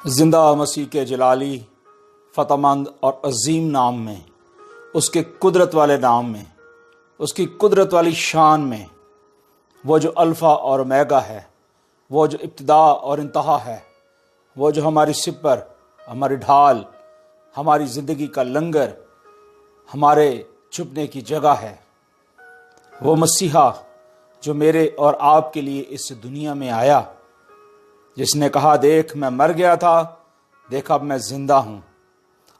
زندہ مسیح کے جلالی فتحمند اور عظیم نام میں، اس کے قدرت والے نام میں، اس کی قدرت والی شان میں، وہ جو الفا اور اومیگا ہے، وہ جو ابتدا اور انتہا ہے، وہ جو ہماری سپر، ہماری ڈھال، ہماری زندگی کا لنگر، ہمارے چھپنے کی جگہ ہے، وہ مسیحا جو میرے اور آپ کے لیے اس دنیا میں آیا، جس نے کہا دیکھ میں مر گیا تھا، دیکھ اب میں زندہ ہوں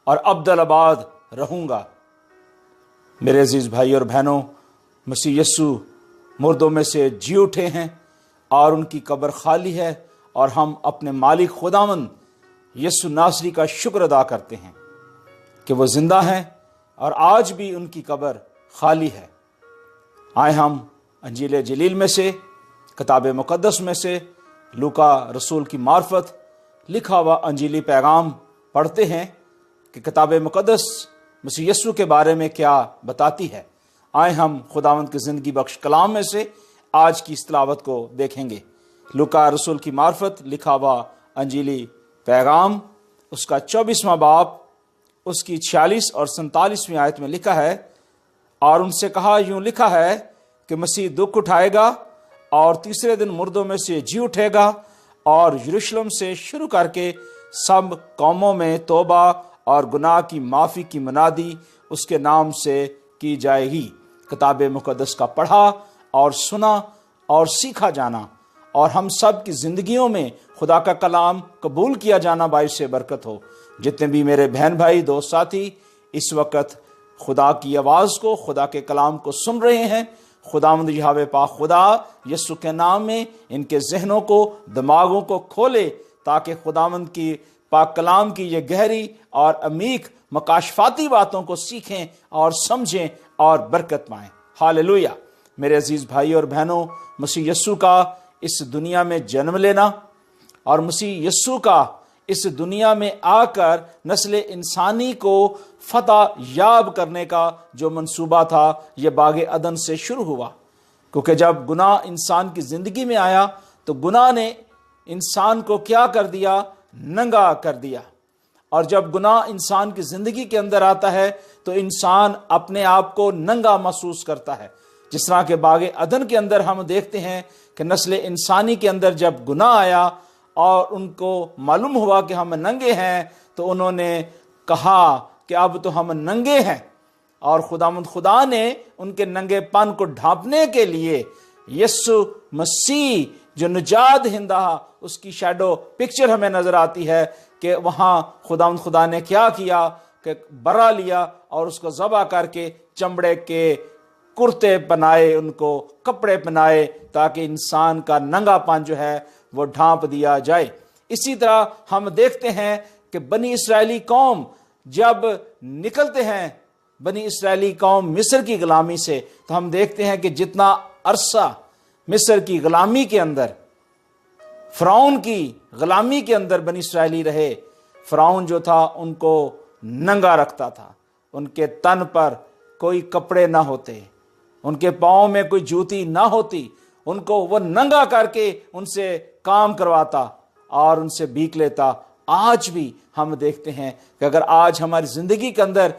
اور ابدالآباد رہوں گا۔ میرے عزیز بھائی اور بہنوں، مسیح یسوع مردوں میں سے جی اٹھے ہیں اور ان کی قبر خالی ہے، اور ہم اپنے مالک خداوند یسوع ناصری کا شکر ادا کرتے ہیں کہ وہ زندہ ہیں اور آج بھی ان کی قبر خالی ہے۔ آئے ہم انجیل جلیل میں سے، کتاب مقدس میں سے، لوکا رسول کی معرفت لکھا ہوا انجیلی پیغام پڑھتے ہیں کہ کتاب مقدس مسیح یسوع کے بارے میں کیا بتاتی ہے۔ آئے ہم خداوند کے زندگی بخش کلام میں سے آج کی اس تلاوت کو دیکھیں گے۔ لوکا رسول کی معرفت لکھا ہوا انجیلی پیغام، اس کا 24واں باب، اس کی 46 اور 47ویں آیت میں لکھا ہے، اور ان سے کہا، یوں لکھا ہے کہ مسیح دکھ اٹھائے گا اور تیسرے دن مردوں میں سے جی اٹھے گا، اور یروشلم سے شروع کر کے سب قوموں میں توبہ اور گناہ کی معافی کی منادی اس کے نام سے کی جائے گی۔ کتاب مقدس کا پڑھا اور سنا اور سیکھا جانا اور ہم سب کی زندگیوں میں خدا کا کلام قبول کیا جانا باعث برکت ہو۔ جتنے بھی میرے بہن بھائی دوست ساتھی اس وقت خدا کی آواز کو، خدا کے کلام کو سن رہے ہیں، خداوند یہوہ پاک خدا یسوع کے نام میں ان کے ذہنوں کو، دماغوں کو کھولے، تاکہ خداوند کی پاک کلام کی یہ گہری اور عمیق مکاشفاتی باتوں کو سیکھیں اور سمجھیں اور برکت پائیں۔ ہاللویا۔ میرے عزیز بھائی اور بہنوں، مسیح یسوع کا اس دنیا میں جنم لینا اور مسیح یسوع کا اس دنیا میں آ کر نسل انسانی کو فتح یاب کرنے کا جو منصوبہ تھا، یہ باغ عدن سے شروع ہوا، کیونکہ جب گناہ انسان کی زندگی میں آیا تو گناہ نے انسان کو کیا کر دیا؟ ننگا کر دیا۔ اور جب گناہ انسان کی زندگی کے اندر آتا ہے تو انسان اپنے آپ کو ننگا محسوس کرتا ہے، جس طرح کہ باغ عدن کے اندر ہم دیکھتے ہیں کہ نسل انسانی کے اندر جب گناہ آیا اور ان کو معلوم ہوا کہ ہم ننگے ہیں، تو انہوں نے کہا کہ اب تو ہم ننگے ہیں، اور خدا نے ان کے ننگے پن کو ڈھانپنے کے لیے یسوع مسیح جو نجات دہندہ، اس کی شیڈو پکچر ہمیں نظر آتی ہے کہ وہاں خدا نے کیا کیا کہ برا لیا اور اس کو ذبح کر کے چمڑے کے کرتے پہنائے، ان کو کپڑے پہنائے، تاکہ انسان کا ننگا پن جو ہے وہ ڈھانپ دیا جائے۔ اسی طرح ہم دیکھتے ہیں کہ بنی اسرائیلی قوم جب نکلتے ہیں، بنی اسرائیلی قوم مصر کی غلامی سے، تو ہم دیکھتے ہیں کہ جتنا عرصہ مصر کی غلامی کے اندر، فرعون کی غلامی کے اندر بنی اسرائیلی رہے، فرعون جو تھا ان کو ننگا رکھتا تھا، ان کے تن پر کوئی کپڑے نہ ہوتے، ان کے پاؤں میں کوئی جوتی نہ ہوتی، ان کو وہ ننگا کر کے ان سے کام کرواتا اور ان سے بھیک لیتا۔ آج بھی ہم دیکھتے ہیں کہ اگر آج ہماری زندگی کے اندر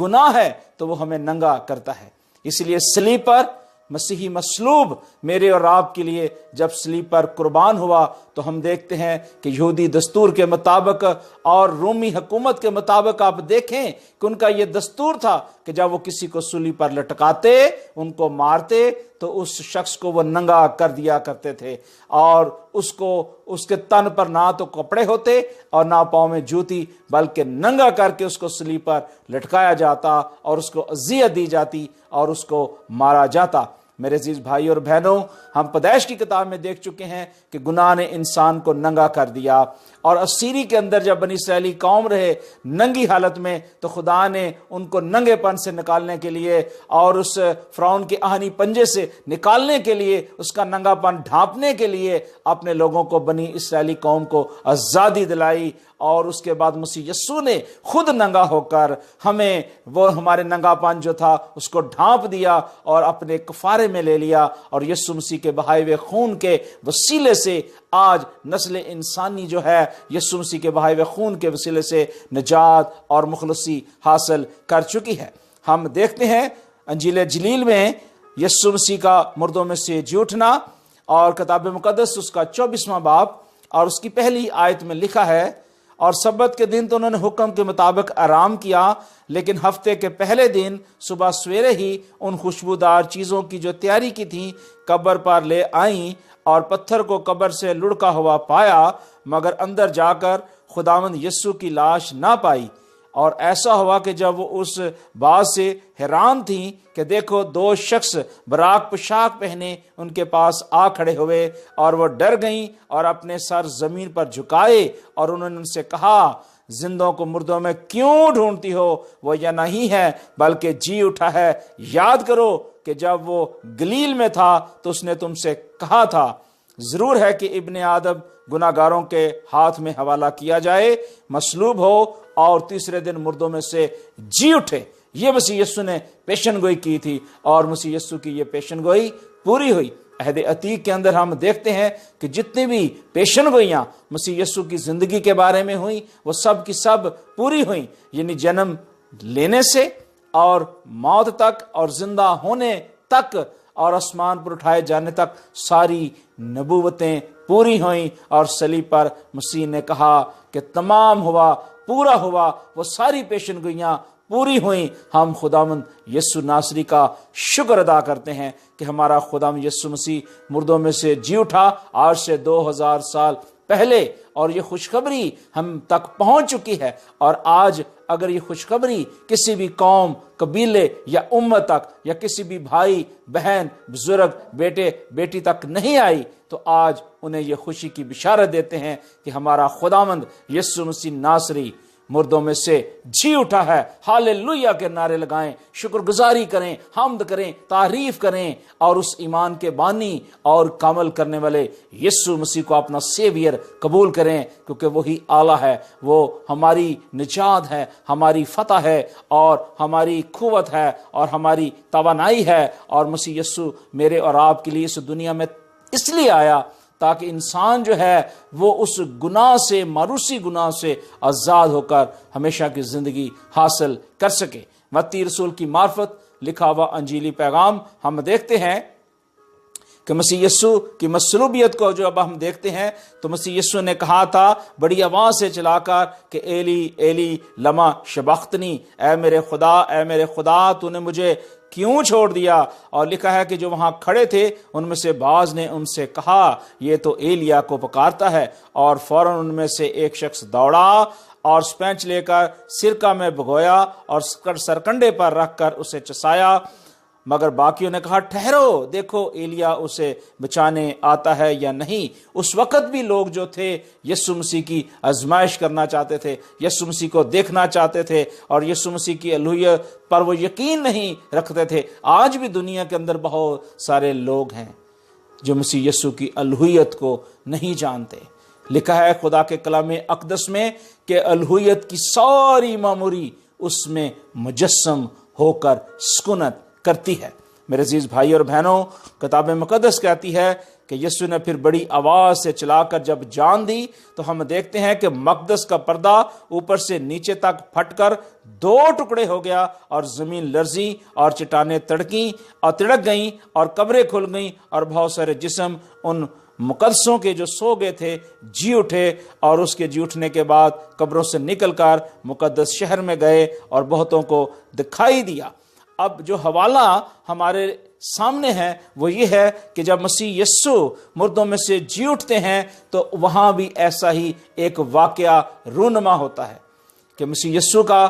گناہ ہے تو وہ ہمیں ننگا کرتا ہے۔ اس لیے صلیب پر مسیحی مصلوب میرے اور آپ کے لیے جب صلیب پر قربان ہوا، تو ہم دیکھتے ہیں کہ یہودی دستور کے مطابق اور رومی حکومت کے مطابق آپ دیکھیں کہ ان کا یہ دستور تھا کہ جب وہ کسی کو صلیب پر لٹکاتے، ان کو مارتے، تو اس شخص کو وہ ننگا کر دیا کرتے تھے، اور اس کے تن پر نہ تو کپڑے ہوتے اور نہ پاؤں میں جوتی، بلکہ ننگا کر کے اس کو صلیب پر لٹکایا جاتا اور اس کو اذیت دی جاتی اور اس کو مارا جاتا۔ میرے عزیز بھائی اور بہنوں، ہم پیدائش کی کتاب میں دیکھ چکے ہیں کہ گناہ نے انسان کو ننگا کر دیا، اور اسیری کے اندر جب بنی اسرائیلی قوم رہے ننگی حالت میں، تو خدا نے ان کو ننگے پن سے نکالنے کے لیے اور اس فرعون کے آہنی پنجے سے نکالنے کے لیے، اس کا ننگا پن ڈھانپنے کے لیے اپنے لوگوں کو، بنی اسرائیلی قوم کو آزادی دلائی اور اس کے بعد مسیح یسوع نے خود ننگا ہو کر ہمیں وہ ہمارے ننگا پن جو تھا اس کو ڈھانپ دیا اور اپنے کفارے میں لے لیا، اور یسوع مسیح کے بہائے ہوئے خون کے وسیلے سے آج نسل انسانی جو ہے یسوع مسیح کے بہائے ہوئے خون کے وسیلے سے نجات اور مخلصی حاصل کر چکی ہے۔ ہم دیکھتے ہیں انجیل جلیل میں یسوع مسیح کا مردوں میں سے جی اٹھنا، اور کتاب مقدس اس کا 24واں باب اور اس کی پہلی آیت میں لکھا ہے، اور سبت کے دن تو انہوں نے حکم کے مطابق آرام کیا، لیکن ہفتے کے پہلے دن صبح سویرے ہی ان خوشبودار چیزوں کی جو تیاری کی تھی قبر پر لے آئیں، اور پتھر کو قبر سے لڑکا ہوا پایا، مگر اندر جا کر خداوند یسوع کی لاش نہ پائی۔ اور ایسا ہوا کہ جب وہ اس بات سے حیران تھیں کہ دیکھو 2 شخص براق پوشاک پہنے ان کے پاس آ کھڑے ہوئے، اور وہ ڈر گئیں اور اپنے سر زمین پر جھکائے، اور انہوں نے ان سے کہا، زندوں کو مردوں میں کیوں ڈھونڈتی ہو؟ وہ یہ نہیں ہے بلکہ جی اٹھا ہے۔ یاد کرو کہ جب وہ گلیل میں تھا تو اس نے تم سے کہا تھا، ضرور ہے کہ ابن آدم گناہ گاروں کے ہاتھ میں حوالہ کیا جائے، مصلوب ہو اور تیسرے دن مردوں میں سے جی اٹھے۔ یہ مسیح یسوع نے پیشن گوئی کی تھی، اور مسیح یسوع کی یہ پیشن گوئی پوری ہوئی۔ عہد عتیق کے اندر ہم دیکھتے ہیں کہ جتنی بھی پیشن گوئیاں مسیح یسوع کی زندگی کے بارے میں ہوئیں وہ سب کی سب پوری ہوئیں، یعنی جنم لینے سے اور موت تک اور زندہ ہونے تک اور آسمان پر اٹھائے جانے تک ساری نبوتیں پوری ہوئیں، اور صلیب پر مسیح نے کہا کہ تمام ہوا، پورا ہوا۔ وہ ساری پیشن گوئیاں پوری ہوئیں۔ ہم خداوند یسوع ناصری کا شکر ادا کرتے ہیں کہ ہمارا خداوند یسوع مسیح مردوں میں سے جی اٹھا آج سے 2000 سال پہلے، اور یہ خوشخبری ہم تک پہنچ چکی ہے۔ اور آج اگر یہ خوشخبری کسی بھی قوم، قبیلے یا امت تک، یا کسی بھی بھائی، بہن، بزرگ، بیٹے، بیٹی تک نہیں آئی، تو آج انہیں یہ خوشی کی بشارت دیتے ہیں کہ ہمارا خداوند یسوع مسیح ناصری مردوں میں سے جی اٹھا ہے۔ ہاللویا کے نعرے لگائیں، شکر گزاری کریں، حمد کریں، تعریف کریں، اور اس ایمان کے بانی اور کامل کرنے والے یسوع مسیح کو اپنا سیویئر قبول کریں، کیونکہ وہی اعلیٰ ہے، وہ ہماری نجات ہے، ہماری فتح ہے، اور ہماری قوت ہے، اور ہماری توانائی ہے۔ اور مسیح یسوع میرے اور آپ کے لیے اس دنیا میں اس لیے آیا تاکہ انسان جو ہے وہ اس گناہ سے، ماروثی گناہ سے آزاد ہو کر ہمیشہ کی زندگی حاصل کر سکے۔ متی رسول کی معرفت لکھا ہوا انجیلی پیغام ہم دیکھتے ہیں کہ مسیح یسوع کی مصلوبیت کو جو اب ہم دیکھتے ہیں تو مسیح یسوع نے کہا تھا بڑی آواز سے چلا کر کہ ایلی ایلی لما شبختنی، اے میرے خدا تو نے مجھے کیوں چھوڑ دیا؟ اور لکھا ہے کہ جو وہاں کھڑے تھے ان میں سے بعض نے ان سے کہا یہ تو ایلیا کو پکارتا ہے، اور فوراً ان میں سے ایک شخص دوڑا اور سپینچ لے کر سرکہ میں بھگویا اور سرکنڈے پر رکھ کر اسے چسایا، مگر باقیوں نے کہا ٹھہرو، دیکھو ایلیا اسے بچانے آتا ہے یا نہیں۔ اس وقت بھی لوگ جو تھے یسوع مسیح کی آزمائش کرنا چاہتے تھے، یسوع مسیح کو دیکھنا چاہتے تھے، اور یسوع مسیح کی الوہیت پر وہ یقین نہیں رکھتے تھے۔ آج بھی دنیا کے اندر بہت سارے لوگ ہیں جو مسیح یسوع کی الوہیت کو نہیں جانتے۔ لکھا ہے خدا کے کلام اقدس میں کہ الوہیت کی ساری معموری اس میں مجسم ہو کر سکونت کرتی ہے۔ میرے عزیز بھائی اور بہنوں، کتاب مقدس کہتی ہے کہ یسوع نے پھر بڑی آواز سے چلا کر جب جان دی تو ہم دیکھتے ہیں کہ مقدس کا پردہ اوپر سے نیچے تک پھٹ کر 2 ٹکڑے ہو گیا، اور زمین لرزی اور چٹانیں تڑک گئیں اور قبریں کھل گئیں، اور بہت سارے جسم ان مقدسوں کے جو سو گئے تھے جی اٹھے، اور اس کے جی اٹھنے کے بعد قبروں سے نکل کر مقدس شہر میں گئے اور بہتوں کو دکھائی دیا۔ اب جو حوالہ ہمارے سامنے ہے وہ یہ ہے کہ جب مسیح یسوع مردوں میں سے جی اٹھتے ہیں تو وہاں بھی ایسا ہی ایک واقعہ رونما ہوتا ہے کہ مسیح یسوع کا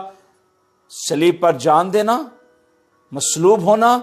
صلیب پر جان دینا، مصلوب ہونا،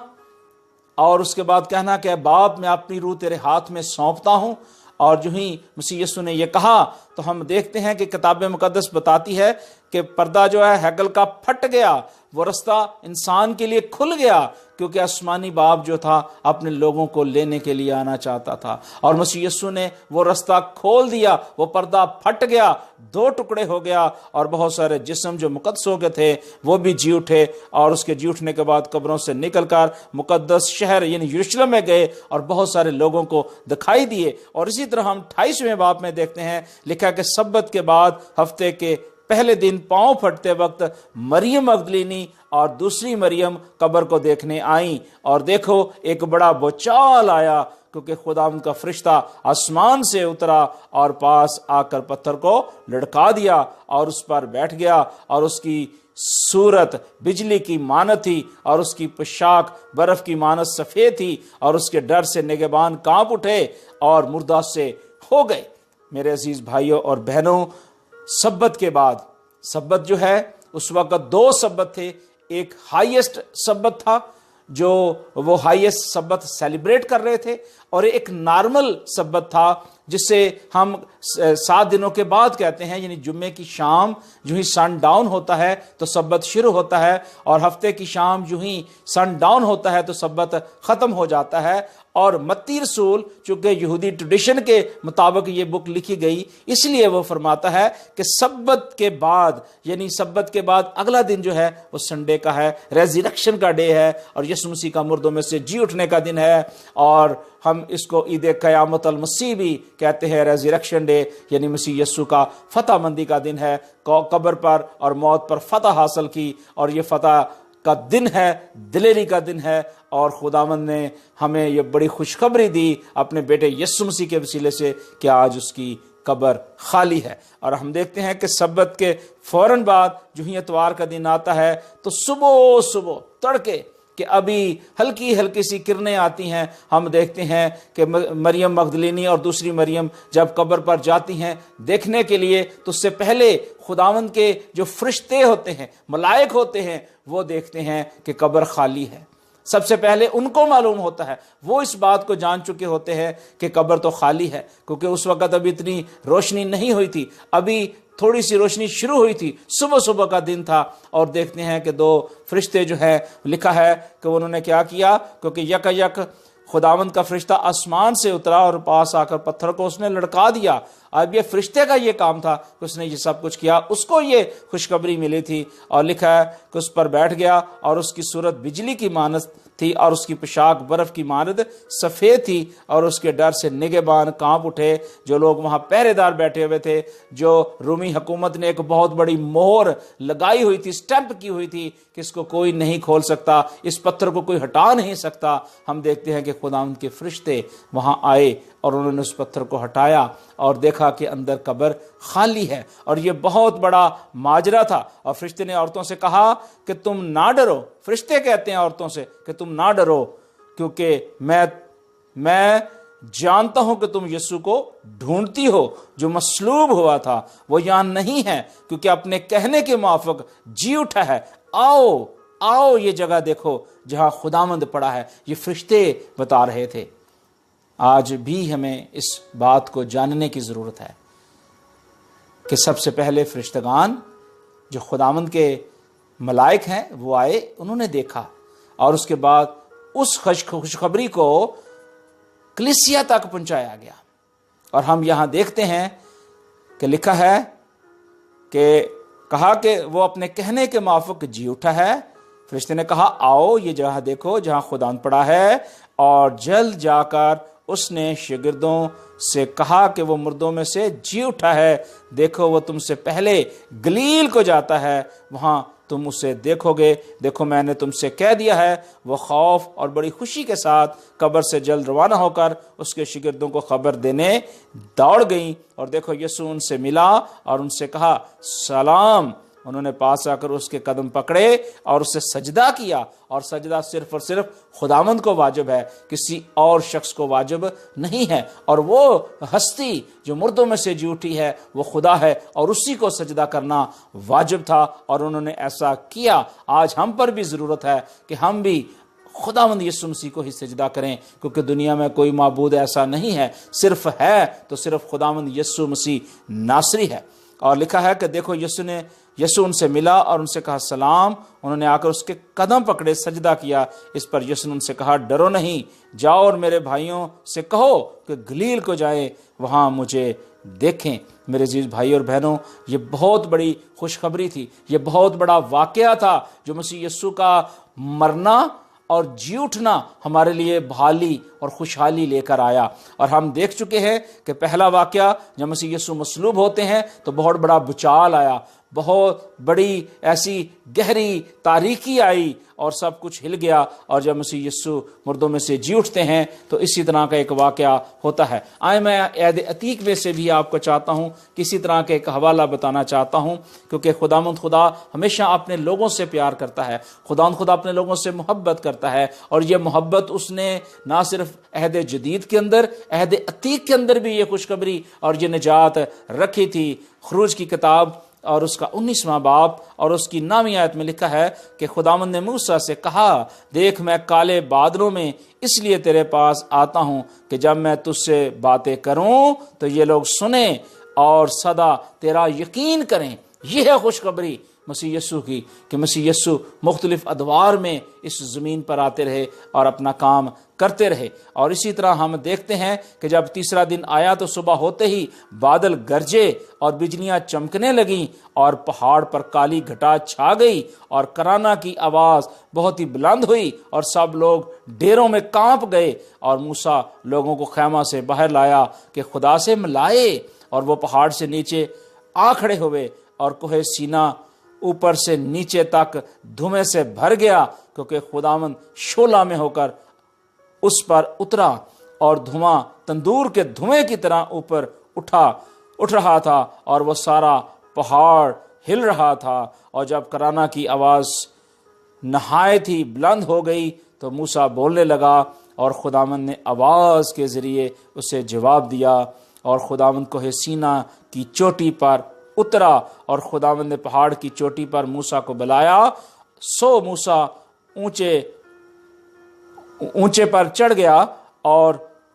اور اس کے بعد کہنا کہ باپ میں اپنی روح تیرے ہاتھ میں سونپتا ہوں۔ اور جو ہی مسیح یسوع نے یہ کہا تو ہم دیکھتے ہیں کہ کتاب مقدس بتاتی ہے کہ پردہ جو ہے ہیکل کا پھٹ گیا، وہ رستہ انسان کے لیے کھل گیا کیونکہ آسمانی باپ جو تھا اپنے لوگوں کو لینے کے لیے آنا چاہتا تھا، اور مسیح یسوع نے وہ رستہ کھول دیا، وہ پردہ پھٹ گیا، دو ٹکڑے ہو گیا، اور بہت سارے جسم جو مقدس ہو گئے تھے وہ بھی جی اٹھے، اور اس کے جی اٹھنے کے بعد قبروں سے نکل کر مقدس شہر یعنی یروشلم میں گئے اور بہت سارے لوگوں کو دکھائی دیے۔ اور اسی طرح ہم 28ویں باب میں دیکھتے ہیں لکھا کہ سبت کے بعد ہفتے کے پہلے دن پاؤں پھٹتے وقت مریم مگدلینی اور دوسری مریم قبر کو دیکھنے آئیں، اور دیکھو ایک بڑا بھوچال آیا، کیونکہ خداوند کا فرشتہ آسمان سے اترا اور پاس آ کر پتھر کو لڑکا دیا اور اس پر بیٹھ گیا، اور اس کی صورت بجلی کی مانت تھی، اور اس کی پوشاک برف کی مانت سفید تھی، اور اس کے ڈر سے نگہبان کانپ اٹھے اور مردہ سے ہو گئے۔ میرے عزیز بھائیوں اور بہنوں، سبت کے بعد، سبت جو ہے اس وقت دو سبت تھے، ایک ہائیسٹ سبت تھا جو وہ ہائیسٹ سبت سیلیبریٹ کر رہے تھے، اور ایک نارمل سبت تھا جسے ہم 7 دنوں کے بعد کہتے ہیں، یعنی جمعے کی شام جو ہی سن ڈاؤن ہوتا ہے تو سبت شروع ہوتا ہے، اور ہفتے کی شام جو ہی سن ڈاؤن ہوتا ہے تو سبت ختم ہو جاتا ہے۔ اور متی رسول چونکہ یہودی ٹریڈیشن کے مطابق یہ بک لکھی گئی، اس لیے وہ فرماتا ہے کہ سبت کے بعد، یعنی سبت کے بعد اگلا دن جو ہے وہ سنڈے کا ہے، ریزریکشن کا ڈے ہے، اور یسوع مسیح کا مردوں میں سے جی اٹھنے کا دن ہے، اور ہم اس کو عید قیامت المسیح بھی کہتے ہیں، ریزریکشن ڈے، یعنی مسیح یسوع کا فتح مندی کا دن ہے، قبر پر اور موت پر فتح حاصل کی، اور یہ فتح کا دن ہے، دلیری کا دن ہے، اور خداوند نے ہمیں یہ بڑی خوشخبری دی اپنے بیٹے یسوع مسیح کے وسیلے سے کہ آج اس کی قبر خالی ہے۔ اور ہم دیکھتے ہیں کہ سبت کے فوراً بعد جو ہی اتوار کا دن آتا ہے تو صبح تڑکے کہ ابھی ہلکی ہلکی سی کرنیں آتی ہیں، ہم دیکھتے ہیں کہ مریم مگدلینی اور دوسری مریم جب قبر پر جاتی ہیں دیکھنے کے لیے تو اس سے پہلے خداوند کے جو فرشتے ہوتے ہیں، ملائک ہوتے ہیں، وہ دیکھتے ہیں کہ قبر خالی ہے۔ سب سے پہلے ان کو معلوم ہوتا ہے، وہ اس بات کو جان چکے ہوتے ہیں کہ قبر تو خالی ہے، کیونکہ اس وقت ابھی اتنی روشنی نہیں ہوئی تھی، ابھی تھوڑی سی روشنی شروع ہوئی تھی، صبح کا دن تھا۔ اور دیکھتے ہیں کہ 2 فرشتے جو ہے لکھا ہے کہ انہوں نے کیا کیا، کیونکہ یک خداوند کا فرشتہ آسمان سے اترا اور پاس آ کر پتھر کو اس نے لڑکا دیا۔ اب یہ فرشتے کا یہ کام تھا کہ اس نے یہ سب کچھ کیا، اس کو یہ خوشخبری ملی تھی، اور لکھا ہے کہ اس پر بیٹھ گیا اور اس کی صورت بجلی کی مانند تھی، اور اس کی پوشاک برف کی مانند سفید تھی، اور اس کے ڈر سے نگہبان کانپ اٹھے۔ جو لوگ وہاں پہرے دار بیٹھے ہوئے تھے، جو رومی حکومت نے ایک بہت بڑی مہر لگائی ہوئی تھی، سٹیمپ کی ہوئی تھی کہ اس کو کوئی نہیں کھول سکتا، اس پتھر کو کوئی ہٹا نہیں سکتا، ہم دیکھتے ہیں کہ خداوند کے فرشتے وہاں آئے اور انہوں نے اس پتھر کو ہٹایا اور دیکھا کہ اندر قبر خالی ہے۔ اور یہ بہت بڑا ماجرا تھا، اور فرشتے نے عورتوں سے کہا کہ تم نہ ڈرو۔ فرشتے کہتے ہیں عورتوں سے کہ تم نہ ڈرو، کیونکہ میں جانتا ہوں کہ تم یسوع کو ڈھونڈتی ہو جو مصلوب ہوا تھا، وہ یہاں نہیں ہے، کیونکہ اپنے کہنے کے موافق جی اٹھا ہے۔ آؤ یہ جگہ دیکھو جہاں خداوند پڑا ہے۔ یہ فرشتے بتا رہے تھے۔ آج بھی ہمیں اس بات کو جاننے کی ضرورت ہے کہ سب سے پہلے فرشتگان جو خداوند کے ملائک ہیں وہ آئے، انہوں نے دیکھا، اور اس کے بعد اس خوشخبری کو کلیسیا تک پہنچایا گیا۔ اور ہم یہاں دیکھتے ہیں کہ لکھا ہے کہ کہا کہ وہ اپنے کہنے کے موافق جی اٹھا ہے۔ فرشتے نے کہا آؤ یہ جگہ دیکھو جہاں خداوند پڑا ہے، اور جلد جا کر اس نے شاگردوں سے کہا کہ وہ مردوں میں سے جی اٹھا ہے، دیکھو وہ تم سے پہلے گلیل کو جاتا ہے، وہاں تم اسے دیکھو گے۔ دیکھو میں نے تم سے کہہ دیا ہے۔ وہ خوف اور بڑی خوشی کے ساتھ قبر سے جلد روانہ ہو کر اس کے شاگردوں کو خبر دینے دوڑ گئیں، اور دیکھو یسوع ان سے ملا اور ان سے کہا سلام۔ انہوں نے پاس آ کر اس کے قدم پکڑے اور اسے سجدہ کیا، اور سجدہ صرف اور صرف خداوند کو واجب ہے، کسی اور شخص کو واجب نہیں ہے، اور وہ ہستی جو مردوں میں سے جی اٹھی ہے وہ خدا ہے، اور اسی کو سجدہ کرنا واجب تھا، اور انہوں نے ایسا کیا۔ آج ہم پر بھی ضرورت ہے کہ ہم بھی خداوند یسوع مسیح کو ہی سجدہ کریں، کیونکہ دنیا میں کوئی معبود ایسا نہیں ہے، صرف ہے تو صرف خداوند یسوع مسیح ناصری ہے۔ اور لکھا ہے کہ دیکھو یسوع نے یسوع ان سے ملا اور ان سے کہا سلام، انہوں نے آ کر اس کے قدم پکڑے، سجدہ کیا۔ اس پر یسوع نے ان سے کہا ڈرو نہیں، جاؤ اور میرے بھائیوں سے کہو کہ گلیل کو جائیں، وہاں مجھے دیکھیں۔ میرے عزیز بھائی اور بہنوں، یہ بہت بڑی خوشخبری تھی، یہ بہت بڑا واقعہ تھا جو مسیح یسوع کا مرنا اور جی اٹھنا ہمارے لیے بحالی اور خوشحالی لے کر آیا۔ اور ہم دیکھ چکے ہیں کہ پہلا واقعہ جب مسیح یسوع مصلوب ہوتے ہیں تو بہت بڑا بچال آیا، بہت بڑی ایسی گہری تاریکی آئی اور سب کچھ ہل گیا، اور جب مسیح یسوع مردوں میں سے جی اٹھتے ہیں تو اسی طرح کا ایک واقعہ ہوتا ہے۔ آئے میں عہد عتیق میں سے بھی آپ کو چاہتا ہوں کسی طرح کا ایک حوالہ بتانا چاہتا ہوں، کیونکہ خداوند خدا ہمیشہ اپنے لوگوں سے پیار کرتا ہے، خداوند خدا اپنے لوگوں سے محبت کرتا ہے، اور یہ محبت اس نے نہ صرف عہد جدید کے اندر، عہد عتیق کے اندر بھی یہ خوشخبری اور یہ نجات رکھی تھی۔ خروج کی کتاب اور اس کا 19واں باب اور اس کی 9ویں آیت میں لکھا ہے کہ خداوند نے موسیٰ سے کہا دیکھ میں کالے بادلوں میں اس لیے تیرے پاس آتا ہوں کہ جب میں تجھ سے باتیں کروں تو یہ لوگ سنیں اور سدا تیرا یقین کریں۔ یہ ہے خوشخبری مسیح یسوع کی کہ مسیح یسوع مختلف ادوار میں اس زمین پر آتے رہے اور اپنا کام کرتے رہے۔ اور اسی طرح ہم دیکھتے ہیں کہ جب تیسرا دن آیا تو صبح ہوتے ہی بادل گرجے اور بجلیاں چمکنے لگیں اور پہاڑ پر کالی گھٹا چھا گئی اور کرانا کی آواز بہت ہی بلند ہوئی اور سب لوگ ڈیروں میں کانپ گئے، اور موسیٰ لوگوں کو خیمہ سے باہر لایا کہ خدا سے ملائے، اور وہ پہاڑ سے نیچے آ کھڑے ہوئے اور کوہ سینا اوپر سے نیچے تک دھویں سے بھر گیا، کیونکہ خداوند شعلہ میں ہو کر اس پر اترا اور دھواں تندور کے دھویں کی طرح اوپر اٹھ رہا تھا، اور وہ سارا پہاڑ ہل رہا تھا۔ اور جب کرانا کی آواز نہایت ہی بلند ہو گئی تو موسیٰ بولنے لگا، اور خداوند نے آواز کے ذریعے اسے جواب دیا، اور خداوند کوہ سینا کی چوٹی پر اترا، اور خداوند نے پہاڑ کی چوٹی پر موسیٰ کو بلایا۔ سو موسیٰ اونچے پر چڑھ گیا، اور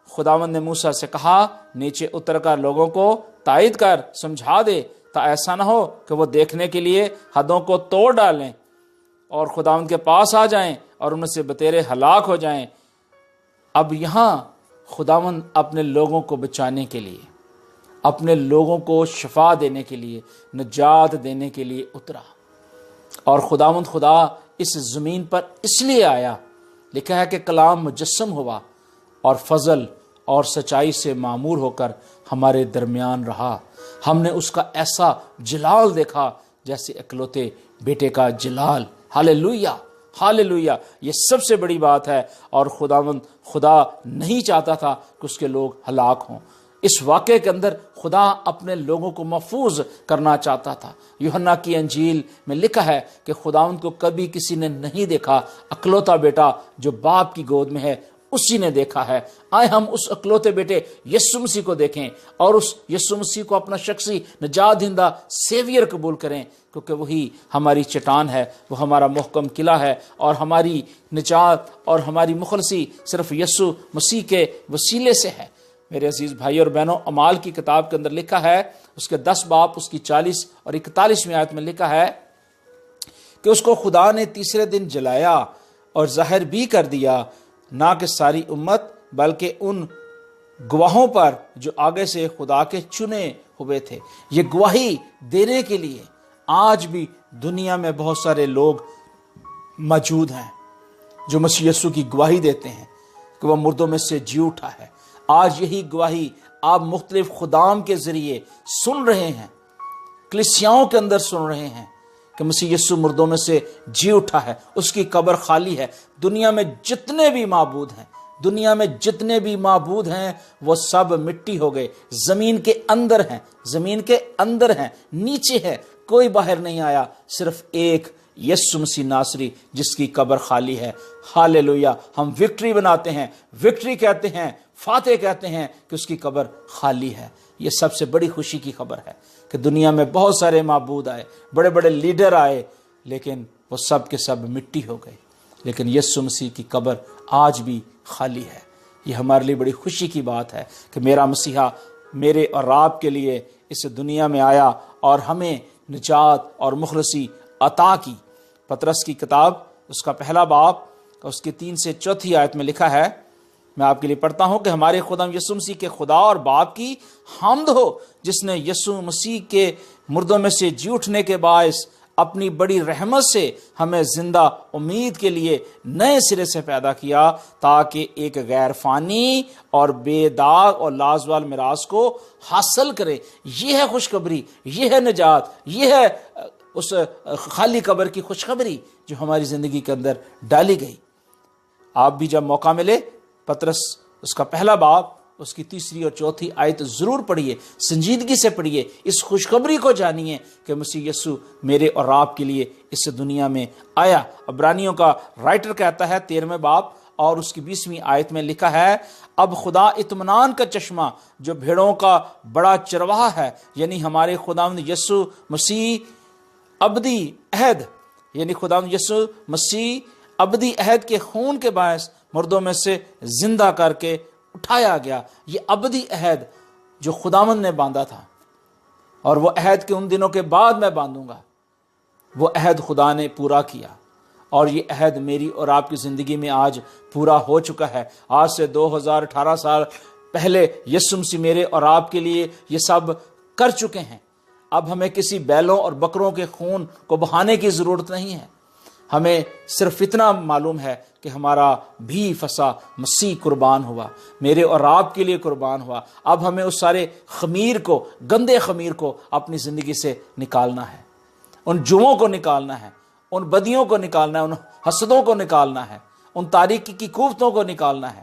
خداوند نے موسیٰ سے کہا نیچے اتر کر لوگوں کو تائید کر سمجھا دے، تا ایسا نہ ہو کہ وہ دیکھنے کے لیے حدوں کو توڑ ڈالیں اور خداوند کے پاس آ جائیں اور ان سے بتیرے ہلاک ہو جائیں۔ اب یہاں خداوند اپنے لوگوں کو بچانے کے لیے، اپنے لوگوں کو شفا دینے کے لیے، نجات دینے کے لیے اترا، اور خداوند خدا اس زمین پر اس لیے آیا۔ لکھا ہے کہ کلام مجسم ہوا اور فضل اور سچائی سے معمور ہو کر ہمارے درمیان رہا۔ ہم نے اس کا ایسا جلال دیکھا جیسے اکلوتے بیٹے کا جلال۔ ہاللیلویہ، ہاللیلویہ، یہ سب سے بڑی بات ہے۔ اور خداوند خدا نہیں چاہتا تھا کہ اس کے لوگ ہلاک ہوں۔ اس واقعے کے اندر خدا اپنے لوگوں کو محفوظ کرنا چاہتا تھا۔ یوحنا کی انجیل میں لکھا ہے کہ خداوند کو کبھی کسی نے نہیں دیکھا، اکلوتا بیٹا جو باپ کی گود میں ہے اسی نے دیکھا ہے۔ آئے ہم اس اکلوتے بیٹے یسوع مسیح کو دیکھیں اور اس یسوع مسیح کو اپنا شخصی نجات دہندہ سیویئر قبول کریں، کیونکہ وہی ہماری چٹان ہے، وہ ہمارا محکم قلعہ ہے، اور ہماری نجات اور ہماری مخلصی صرف یسوع مسیح کے وسیلے سے ہے۔ میرے عزیز بھائی اور بہنوں، اعمال کی کتاب کے اندر لکھا ہے، اس کے 10 باب اس کی 40 اور 41ویں آیت میں لکھا ہے کہ اس کو خدا نے تیسرے دن جلایا اور ظاہر بھی کر دیا، نہ کہ ساری امت بلکہ ان گواہوں پر جو آگے سے خدا کے چنے ہوئے تھے۔ یہ گواہی دینے کے لیے آج بھی دنیا میں بہت سارے لوگ موجود ہیں جو مسیح یسوع کی گواہی دیتے ہیں کہ وہ مردوں میں سے جی اٹھا ہے۔ آج یہی گواہی آپ مختلف خدام کے ذریعے سن رہے ہیں، کلیسیاؤں کے اندر سن رہے ہیں کہ مسیح یسوع مردوں میں سے جی اٹھا ہے، اس کی قبر خالی ہے۔ دنیا میں جتنے بھی معبود ہیں، دنیا میں جتنے بھی معبود ہیں وہ سب مٹی ہو گئے، زمین کے اندر ہیں، زمین کے اندر ہیں، نیچے ہے، کوئی باہر نہیں آیا، صرف ایک یسوع مسیح ناصری جس کی قبر خالی ہے۔ ہاللیلویہ، ہم وکٹری بناتے ہیں، وکٹری کہتے ہیں، فاتح کہتے ہیں کہ اس کی قبر خالی ہے۔ یہ سب سے بڑی خوشی کی خبر ہے کہ دنیا میں بہت سارے معبود آئے، بڑے بڑے لیڈر آئے، لیکن وہ سب کے سب مٹی ہو گئے، لیکن یسوع مسیح کی قبر آج بھی خالی ہے۔ یہ ہمارے لیے بڑی خوشی کی بات ہے کہ میرا مسیحا میرے اور آپ کے لیے اس دنیا میں آیا اور ہمیں نجات اور مخلصی عطا کی۔ پطرس کی کتاب اس کا پہلا باب اس کی 3 سے 4 آیت میں لکھا ہے، میں آپ کے لیے پڑھتا ہوں کہ ہمارے خدا یسوع مسیح کے خدا اور باپ کی حمد ہو، جس نے یسوع مسیح کے مردوں میں سے جی اٹھنے کے باعث اپنی بڑی رحمت سے ہمیں زندہ امید کے لیے نئے سرے سے پیدا کیا، تاکہ ایک غیر فانی اور بے داغ اور لازوال میراث کو حاصل کرے۔ یہ ہے خوشخبری، یہ ہے نجات، یہ ہے اس خالی قبر کی خوشخبری جو ہماری زندگی کے اندر ڈالی گئی۔ آپ بھی جب موقع ملے پطرس اس کا پہلا باب اس کی 3 اور 4 آیت ضرور پڑھیے، سنجیدگی سے پڑھیے، اس خوشخبری کو جانیے کہ مسیح یسوع میرے اور آپ کے لیے اس دنیا میں آیا۔ عبرانیوں کا رائٹر کہتا ہے 13 باب اور اس کی 20 آیت میں لکھا ہے، اب خدا اطمینان کا چشمہ جو بھیڑوں کا بڑا چرواہا ہے، یعنی ہمارے خداوند یسوع مسیح ابدی عہد، یعنی خداوند یسوع مسیح ابدی عہد کے خون کے باعث مردوں میں سے زندہ کر کے اٹھایا گیا۔ یہ ابدی عہد جو خداوند نے باندھا تھا، اور وہ عہد کے ان دنوں کے بعد میں باندھوں گا، وہ عہد خدا نے پورا کیا، اور یہ عہد میری اور آپ کی زندگی میں آج پورا ہو چکا ہے۔ آج سے 2018 سال پہلے یسوع مسیح میرے اور آپ کے لیے یہ سب کر چکے ہیں۔ اب ہمیں کسی بیلوں اور بکروں کے خون کو بہانے کی ضرورت نہیں ہے۔ ہمیں صرف اتنا معلوم ہے کہ ہمارا بھی فسا مسیح قربان ہوا، میرے اور آپ کے لیے قربان ہوا۔ اب ہمیں اس سارے خمیر کو، گندے خمیر کو اپنی زندگی سے نکالنا ہے، ان جوؤں کو نکالنا ہے، ان بدیوں کو نکالنا ہے، ان حسدوں کو نکالنا ہے، ان تاریکی کی قوتوں کو نکالنا ہے،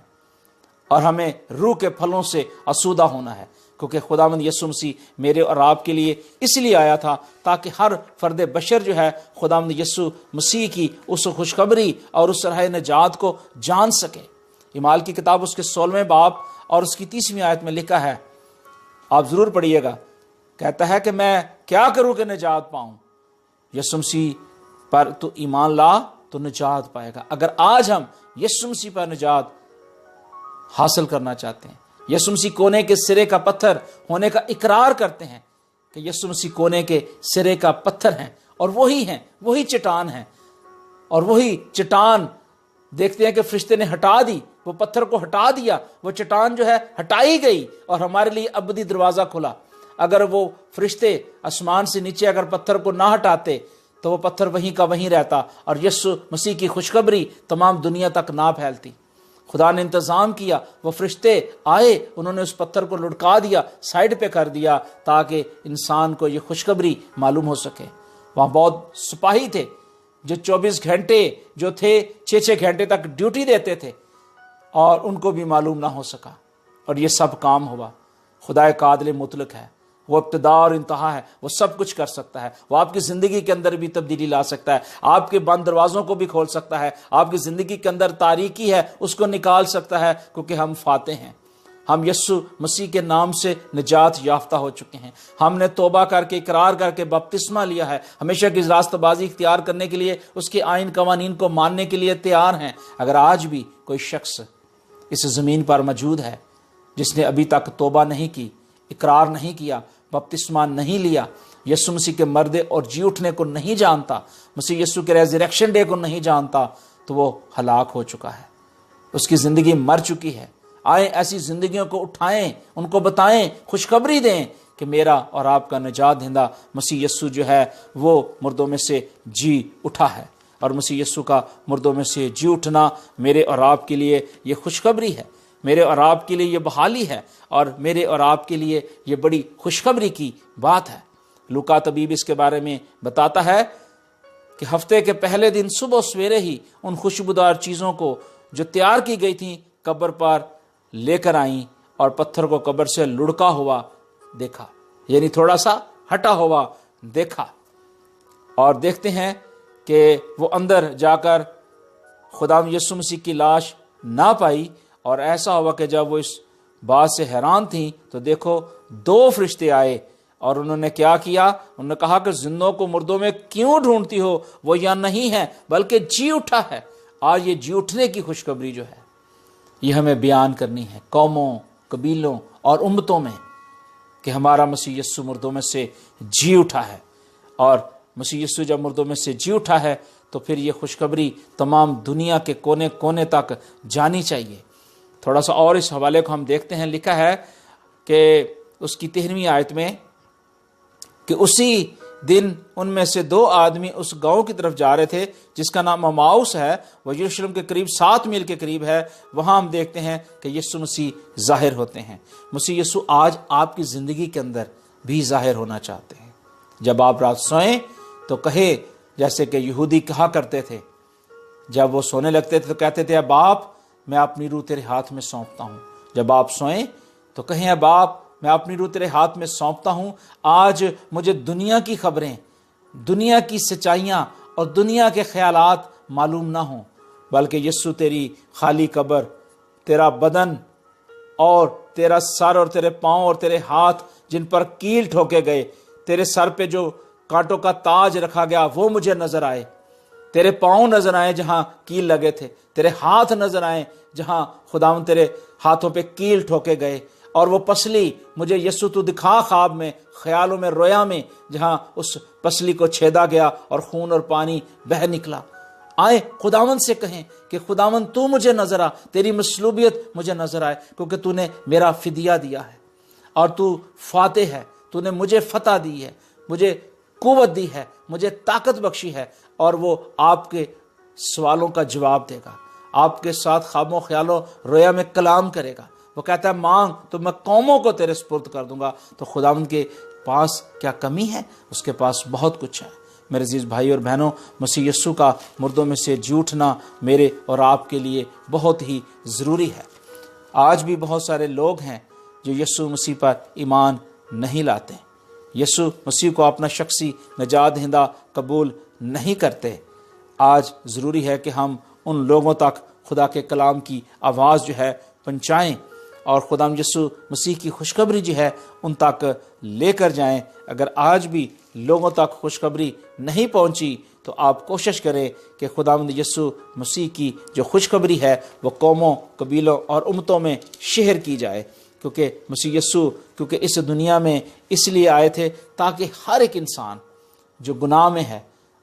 اور ہمیں روح کے پھلوں سے آسودہ ہونا ہے، کیونکہ خداوند یسوع مسیح میرے اور آپ کے لیے اس لیے آیا تھا تاکہ ہر فرد بشر جو ہے خداوند یسوع مسیح کی اس خوشخبری اور اس راہ نجات کو جان سکے۔ اعمال کی کتاب اس کے 16 باب اور اس کی 30 آیت میں لکھا ہے، آپ ضرور پڑھیے گا، کہتا ہے کہ میں کیا کروں کہ نجات پاؤں؟ یسوع مسیح پر تو ایمان لا تو نجات پائے گا۔ اگر آج ہم یسوع مسیح پر نجات حاصل کرنا چاہتے ہیں، یسوع مسیح کونے کے سرے کا پتھر ہونے کا اقرار کرتے ہیں کہ یسوع مسیح کونے کے سرے کا پتھر ہیں، اور وہی ہیں، وہی چٹان ہیں، اور وہی چٹان دیکھتے ہیں کہ فرشتے نے ہٹا دی، وہ پتھر کو ہٹا دیا، وہ چٹان جو ہے ہٹائی گئی، اور ہمارے لیے ابدی دروازہ کھلا۔ اگر وہ فرشتے آسمان سے نیچے اگر پتھر کو نہ ہٹاتے تو وہ پتھر وہیں کا وہیں رہتا، اور یسوع مسیح کی خوشخبری تمام دنیا تک نہ پھیلتی۔ خدا نے انتظام کیا، وہ فرشتے آئے، انہوں نے اس پتھر کو لڑکا دیا، سائڈ پہ کر دیا، تاکہ انسان کو یہ خوشخبری معلوم ہو سکے۔ وہاں بہت سپاہی تھے جو 24 گھنٹے جو تھے 6 گھنٹے تک ڈیوٹی دیتے تھے، اور ان کو بھی معلوم نہ ہو سکا، اور یہ سب کام ہوا۔ خدا ایک عادل مطلق ہے، وہ ابتدا اور انتہا ہے، وہ سب کچھ کر سکتا ہے، وہ آپ کی زندگی کے اندر بھی تبدیلی لا سکتا ہے، آپ کے بند دروازوں کو بھی کھول سکتا ہے، آپ کی زندگی کے اندر تاریکی ہے اس کو نکال سکتا ہے، کیونکہ ہم فاتح ہیں۔ ہم یسوع مسیح کے نام سے نجات یافتہ ہو چکے ہیں، ہم نے توبہ کر کے اقرار کر کے بپتسمہ لیا ہے، ہمیشہ کی راستہ بازی اختیار کرنے کے لیے اس کے آئین قوانین کو ماننے کے لیے تیار ہیں۔ اگر آج بھی کوئی شخص اس زمین پر موجود ہے جس نے ابھی تک توبہ نہیں کی، اقرار نہیں کیا، بپتسمہ نہیں لیا، یسوع مسیح کے مردے اور جی اٹھنے کو نہیں جانتا، مسیح یسوع کے ریزریکشن ڈے کو نہیں جانتا، تو وہ ہلاک ہو چکا ہے، اس کی زندگی مر چکی ہے۔ آئیں ایسی زندگیوں کو اٹھائیں، ان کو بتائیں، خوشخبری دیں کہ میرا اور آپ کا نجات دہندہ مسیح یسوع جو ہے وہ مردوں میں سے جی اٹھا ہے، اور مسیح یسوع کا مردوں میں سے جی اٹھنا میرے اور آپ کے لیے یہ خوشخبری ہے، میرے اور آپ کے لیے یہ بحالی ہے، اور میرے اور آپ کے لیے یہ بڑی خوشخبری کی بات ہے۔ لوکا طبیب اس کے بارے میں بتاتا ہے کہ ہفتے کے پہلے دن صبح سویرے ہی ان خوشبودار چیزوں کو جو تیار کی گئی تھیں قبر پر لے کر آئیں، اور پتھر کو قبر سے لڑکا ہوا دیکھا، یعنی تھوڑا سا ہٹا ہوا دیکھا، اور دیکھتے ہیں کہ وہ اندر جا کر خداوند یسوع مسیح کی لاش نہ پائی، اور ایسا ہوا کہ جب وہ اس بات سے حیران تھیں تو دیکھو 2 فرشتے آئے، اور انہوں نے کیا کیا؟ انہوں نے کہا کہ زندوں کو مردوں میں کیوں ڈھونڈتی ہو؟ وہ یہاں نہیں ہے بلکہ جی اٹھا ہے۔ آج یہ جی اٹھنے کی خوشخبری جو ہے یہ ہمیں بیان کرنی ہے قوموں، قبیلوں اور امتوں میں، کہ ہمارا مسیح یسوع مردوں میں سے جی اٹھا ہے۔ اور مسیح یسوع جب مردوں میں سے جی اٹھا ہے تو پھر یہ خوشخبری تمام دنیا کے کونے کونے تک جانی چاہیے۔ تھوڑا سا اور اس حوالے کو ہم دیکھتے ہیں، لکھا ہے کہ اس کی 13ویں آیت میں کہ اسی دن ان میں سے 2 آدمی اس گاؤں کی طرف جا رہے تھے جس کا نام اماؤس ہے، وہ یروشلم کے قریب 7 میل کے قریب ہے۔ وہاں ہم دیکھتے ہیں کہ یسوع مسیح ظاہر ہوتے ہیں۔ مسیح یسوع آج آپ کی زندگی کے اندر بھی ظاہر ہونا چاہتے ہیں۔ جب آپ رات سوئیں تو کہے جیسے کہ یہودی کہا کرتے تھے، جب وہ سونے لگتے تھے تو کہتے تھے، اے باپ میں اپنی روح تیرے ہاتھ میں سونپتا ہوں۔ جب آپ سوئیں تو کہیں، اے باپ میں اپنی روح تیرے ہاتھ میں سونپتا ہوں۔ آج مجھے دنیا کی خبریں، دنیا کی سچائیاں اور دنیا کے خیالات معلوم نہ ہوں، بلکہ یسوع تیری خالی قبر، تیرا بدن اور تیرا سر اور تیرے پاؤں اور تیرے ہاتھ جن پر کیل ٹھوکے گئے، تیرے سر پہ جو کانٹوں کا تاج رکھا گیا وہ مجھے نظر آئے، تیرے پاؤں نظر آئے جہاں کیل لگے تھے، تیرے ہاتھ نظر آئے جہاں خداوند تیرے ہاتھوں پہ کیل ٹھوکے گئے، اور وہ پسلی مجھے یسوع تو دکھا خواب میں، خیالوں میں، رویا میں، جہاں اس پسلی کو چھیدا گیا اور خون اور پانی بہہ نکلا۔ آئے خداوند سے کہیں کہ خداوند تو مجھے نظر آ، تیری مصلوبیت مجھے نظر آئے، کیونکہ تو نے میرا فدیہ دیا ہے اور تو فاتح ہے، تو نے مجھے فتح دی ہے، مجھے قوت دی ہے، مجھے طاقت بخشی ہے، اور وہ آپ کے سوالوں کا جواب دے گا، آپ کے ساتھ خوابوں خیالوں رویا میں کلام کرے گا۔ وہ کہتا ہے مانگ تو میں قوموں کو تیرے سپرد کر دوں گا۔ تو خداوند کے پاس کیا کمی ہے؟ اس کے پاس بہت کچھ ہے۔ میرے عزیز بھائی اور بہنوں، مسیح یسوع کا مردوں میں سے جی اٹھنا میرے اور آپ کے لیے بہت ہی ضروری ہے۔ آج بھی بہت سارے لوگ ہیں جو یسوع مسیح پر ایمان نہیں لاتے، یسوع مسیح کو اپنا شخصی نجات دہندہ قبول نہیں کرتے۔ آج ضروری ہے کہ ہم ان لوگوں تک خدا کے کلام کی آواز جو ہے پہنچائیں، اور خدا یسوع مسیح کی خوشخبری جو ہے ان تک لے کر جائیں۔ اگر آج بھی لوگوں تک خوشخبری نہیں پہنچی تو آپ کوشش کریں کہ خداوند یسوع مسیح کی جو خوشخبری ہے وہ قوموں، قبیلوں اور امتوں میں شہر کی جائے، کیونکہ مسیح یسوع کیونکہ اس دنیا میں اس لیے آئے تھے تاکہ ہر ایک انسان جو گناہ میں ہے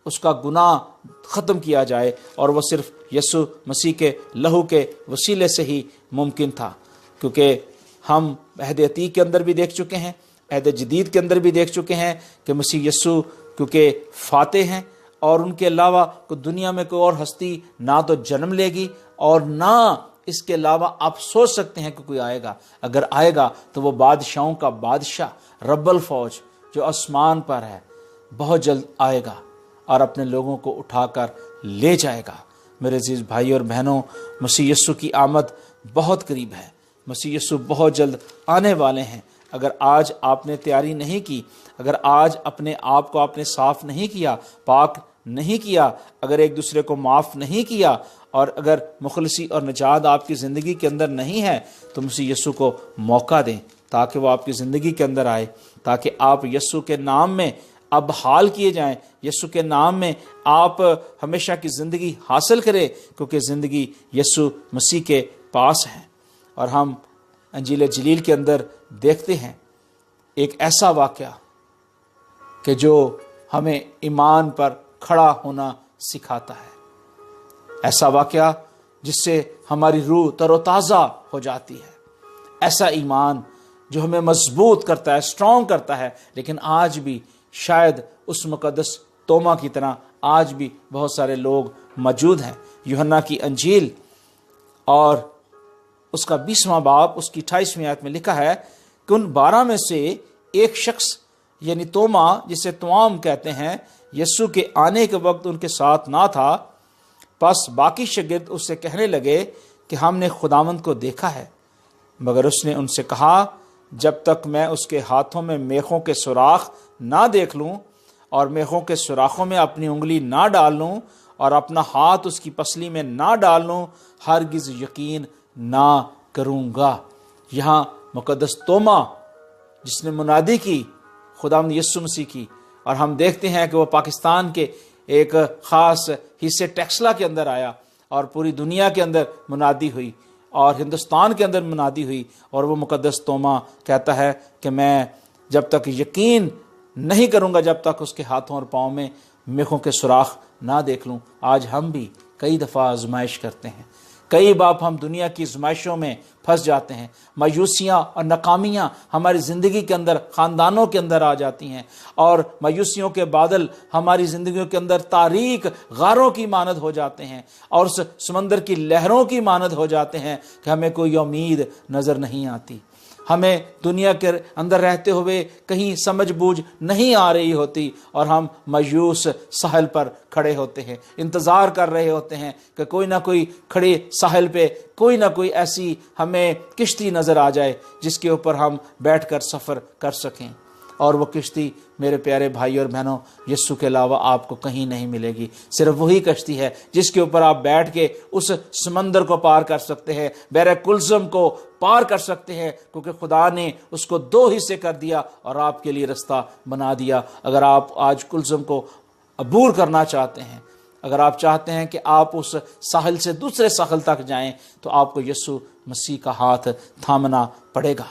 اس کا گناہ ختم کیا جائے، اور وہ صرف یسوع مسیح کے لہو کے وسیلے سے ہی ممکن تھا۔ کیونکہ ہم عہد عتیق کے اندر بھی دیکھ چکے ہیں، عہد جدید کے اندر بھی دیکھ چکے ہیں کہ مسیح یسوع کیونکہ فاتح ہیں، اور ان کے علاوہ دنیا میں کوئی اور ہستی نہ تو جنم لے گی اور نہ اس کے علاوہ آپ سوچ سکتے ہیں کہ کوئی آئے گا۔ اگر آئے گا تو وہ بادشاہوں کا بادشاہ رب الفوج جو آسمان پر ہے بہت جلد آئے گا اور اپنے لوگوں کو اٹھا کر لے جائے گا۔ میرے عزیز بھائی اور بہنوں، مسیح یسوع کی آمد بہت قریب ہے، مسیح یسوع بہت جلد آنے والے ہیں۔ اگر آج آپ نے تیاری نہیں کی، اگر آج اپنے آپ کو آپ نے صاف نہیں کیا، پاک نہیں کیا، اگر ایک دوسرے کو معاف نہیں کیا، اور اگر مخلصی اور نجات آپ کی زندگی کے اندر نہیں ہے، تو مسیح یسوع کو موقع دیں تاکہ وہ آپ کی زندگی کے اندر آئے، تاکہ آپ یسوع کے نام میں اب حال کیے جائیں، یسوع کے نام میں آپ ہمیشہ کی زندگی حاصل کریں، کیونکہ زندگی یسوع مسیح کے پاس ہے۔ اور ہم انجیل جلیل کے اندر دیکھتے ہیں ایک ایسا واقعہ کہ جو ہمیں ایمان پر کھڑا ہونا سکھاتا ہے، ایسا واقعہ جس سے ہماری روح تر و تازہ ہو جاتی ہے، ایسا ایمان جو ہمیں مضبوط کرتا ہے، اسٹرانگ کرتا ہے۔ لیکن آج بھی شاید اس مقدس توما کی طرح آج بھی بہت سارے لوگ موجود ہیں۔ یوحنا کی انجیل اور اس کا 20واں باب اس کی 28ویں آیت میں لکھا ہے کہ ان 12 میں سے ایک شخص یعنی توما، جسے توام کہتے ہیں، یسوع کے آنے کے وقت ان کے ساتھ نہ تھا۔ پس باقی شاگرد اس سے کہنے لگے کہ ہم نے خداوند کو دیکھا ہے، مگر اس نے ان سے کہا جب تک میں اس کے ہاتھوں میں میخوں کے سوراخ نہ دیکھ لوں اور میخوں کے سوراخوں میں اپنی انگلی نہ ڈال لوں اور اپنا ہاتھ اس کی پسلی میں نہ ڈال لوں، ہرگز یقین نہ کروں گا۔ یہاں مقدس توما جس نے منادی کی خداوند یسوع مسیح کی، اور ہم دیکھتے ہیں کہ وہ پاکستان کے ایک خاص حصے ٹیکسلا کے اندر آیا اور پوری دنیا کے اندر منادی ہوئی اور ہندوستان کے اندر منادی ہوئی، اور وہ مقدس توما کہتا ہے کہ میں جب تک یقین نہیں کروں گا جب تک اس کے ہاتھوں اور پاؤں میں میخوں کے سوراخ نہ دیکھ لوں۔ آج ہم بھی کئی دفعہ آزمائش کرتے ہیں، کئی بار ہم دنیا کی آزمائشوں میں پھنس جاتے ہیں، مایوسیاں اور ناکامیاں ہماری زندگی کے اندر، خاندانوں کے اندر آ جاتی ہیں، اور مایوسیوں کے بادل ہماری زندگیوں کے اندر تاریک غاروں کی مانند ہو جاتے ہیں، اور اس سمندر کی لہروں کی مانند ہو جاتے ہیں کہ ہمیں کوئی امید نظر نہیں آتی۔ ہمیں دنیا کے اندر رہتے ہوئے کہیں سمجھ بوجھ نہیں آ رہی ہوتی، اور ہم مایوس ساحل پر کھڑے ہوتے ہیں، انتظار کر رہے ہوتے ہیں کہ کوئی نہ کوئی کھڑے ساحل پہ کوئی نہ کوئی ایسی ہمیں کشتی نظر آ جائے جس کے اوپر ہم بیٹھ کر سفر کر سکیں۔ اور وہ کشتی میرے پیارے بھائی اور بہنوں، یسوع کے علاوہ آپ کو کہیں نہیں ملے گی۔ صرف وہی کشتی ہے جس کے اوپر آپ بیٹھ کے اس سمندر کو پار کر سکتے ہیں، بحر کلثم کو پار کر سکتے ہیں، کیونکہ خدا نے اس کو 2 حصے کر دیا اور آپ کے لیے رستہ بنا دیا۔ اگر آپ آج کلثم کو عبور کرنا چاہتے ہیں، اگر آپ چاہتے ہیں کہ آپ اس ساحل سے دوسرے ساحل تک جائیں، تو آپ کو یسوع مسیح کا ہاتھ تھامنا پڑے گا۔